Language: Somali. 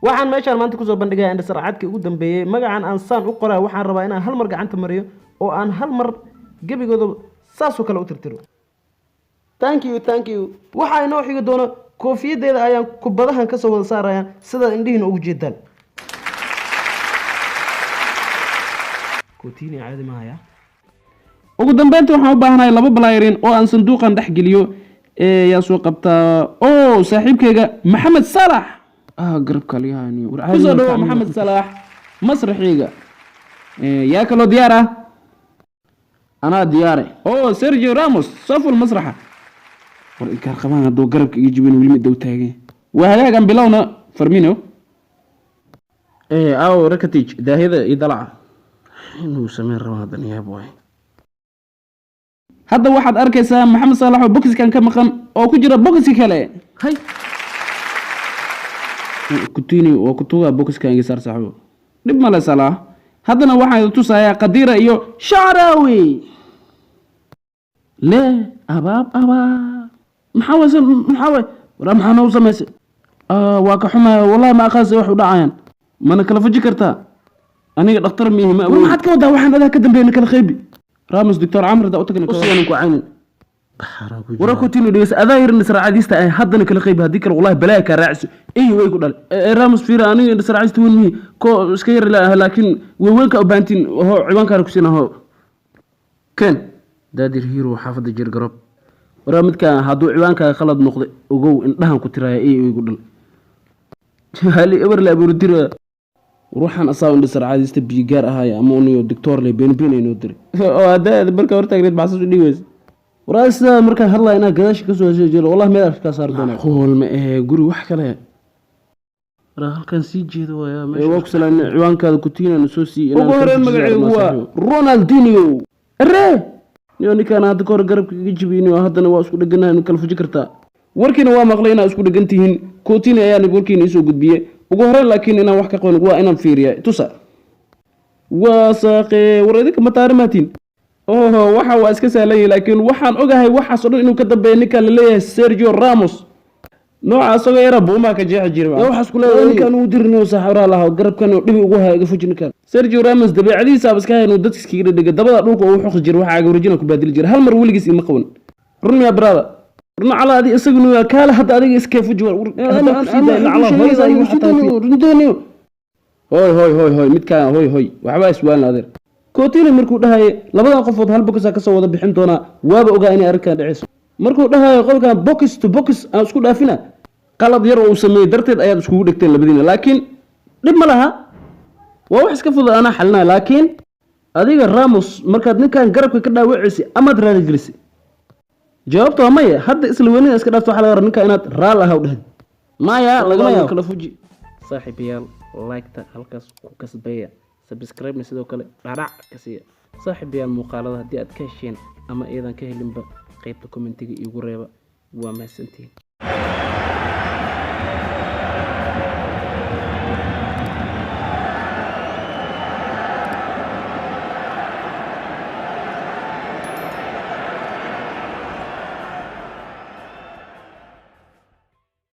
waxaan meeshaan maanta kusoo bandhigayaa indha sarcaadkii ugu dambeeyay magacan aan saan u qoraa waxaan rabaa inaan hal mar gacanta mariyo oo aan hal mar gebigooda saasoo kale u tirtiro thank you waxa inoo xigi doono koofiyadeeda ayaan kubadahan ka soo wada saarayaan sida indhihiina ugu jeedaan كوتيني عادي معايا ugu dambeyntii waxaan u baahanahay laba balaayarin oo aan sanduuqan dhex geliyo yaa soo qabtaa oo saaxiibkayga maxamed salax garabka liyaani kusoo dhawo maxamed salax masraxiiga yaa kaloo diyaar ah anaa diyaare oo sergio ramos saful masraxa war inkaar qabaan hadduu garabka iga jibin weli mid dow taagan waa hagaagan bilowna farmino aw rakatic daahida iyo dalaca inuu sameyn rabo hadan yaab waay hadda waxaad arkaysaa maxamed salax oo boxkan ka maqan oo ku jira boxki kale hay kutini oo kutuga boxkan iga saar saaxibo dib male salax haddana waxaan tusayaa qadira iyo sharawi le abaab maxaa wara maxaa noo samaysay waa ka xumaa wallahi ma aqaansi wax u dhacayaan mana kala fuji kartaa aniga dhakhtar mihi ma awood maxaad ka wadaa waxaan adaa ka dambeeyay kala qaybi ramos doctor amr da u tagna kusiyan ku caynin wara kutini dhigas adaa yarin israacadiista ay haddana kala qaybi hadii kale wallahi balaa ka raacso way ku dhal ramos fiira aniga israacadiista weyn mihi ko iska yar laakiin weynka u baantin oo ciwaanka ku siinaho kan daadir hero xaafada jir garab wara midka haduu ciwaanka khalad noqday ogow indhahan ku tiraya way ku dhal hali eber la abuurdira ruuxan asaa indha sarcaadista biigaar ahaay ama uniyo doctor le been inoo diray oo hada marka hortaagneed baxsas u dhigays waraasida marka hadlaa inaa gadaash ka soo jeedo wallahi meel ka saar doona qool ma guri wax kale wara halkan sii jeedo waa meesha waa ku salaan ciwaankaada ku tiinana soo sii inaan ugu horeen magaceedu waa Ronaldinho niyo ninkan hadda kor garabka iga jibiyay oo haddana waa isku dhaganahay kala fuji kartaa warkiina waa maqlay inaa isku dhagantihiin Coutinho ayaa warkiina isoo gudbiyay ugu horeen laakiin inaan wax ka qoon waa inaan fiiriyo tusa wasaaqe waradika mataarimatin waxa waa iska saalayay laakiin waxaan ogahay waxaas oo dhan inuu ka dambeeyo ninka la leeyahay Sergio Ramos nooca asagoo yara buuma ka jeex jiray waxaas ku leeyahay ninkan uu dirnoo saxara lahaa garabkan oo dhibi ugu hayo iga fuji ninkan Sergio Ramos dabeecadiisa iska hayno dadka iskiga dhiga dabada dhulka uu xoq jiray waxa aga warjina ku baadil jiray hal mar waligiis ima qaban runniya brada رنا على هذه السجن كاله حتى هذه إسكيف وجوه أنا على هاي متكا هاي وحبايس سؤال نادر كوتيني مركو دهاي لبدا قفود هل بوكس كسو ودا بخين دونا وابا اوغا اني اركان دحيس مركو دهاي قولكان بوكس تو بوكس aan isku dhaafina qalad yar oo sameey darteed ayaad isku dhigteen labadiina laakiin dib ma laha waa wax iska fudud ana xalna laakiin adiga Ramos markaad ninkan garabka ka dhaawacaysi ama raali gelisay jawaabtu waa maya hadda isla weynina iska dhaafto waxa laga rabaa ninka inaad raal ah u dhahay maya laga yaabo kala fuji saaxiibayaal like-ta halkaas ku kasbaya subscribe sidoo kale dharac ka siiya saaxiibayaal muuqaalada haddii aad ka hesheen ama eedan ka helinba qaybta commentiga igu reeba waa mahadsantiin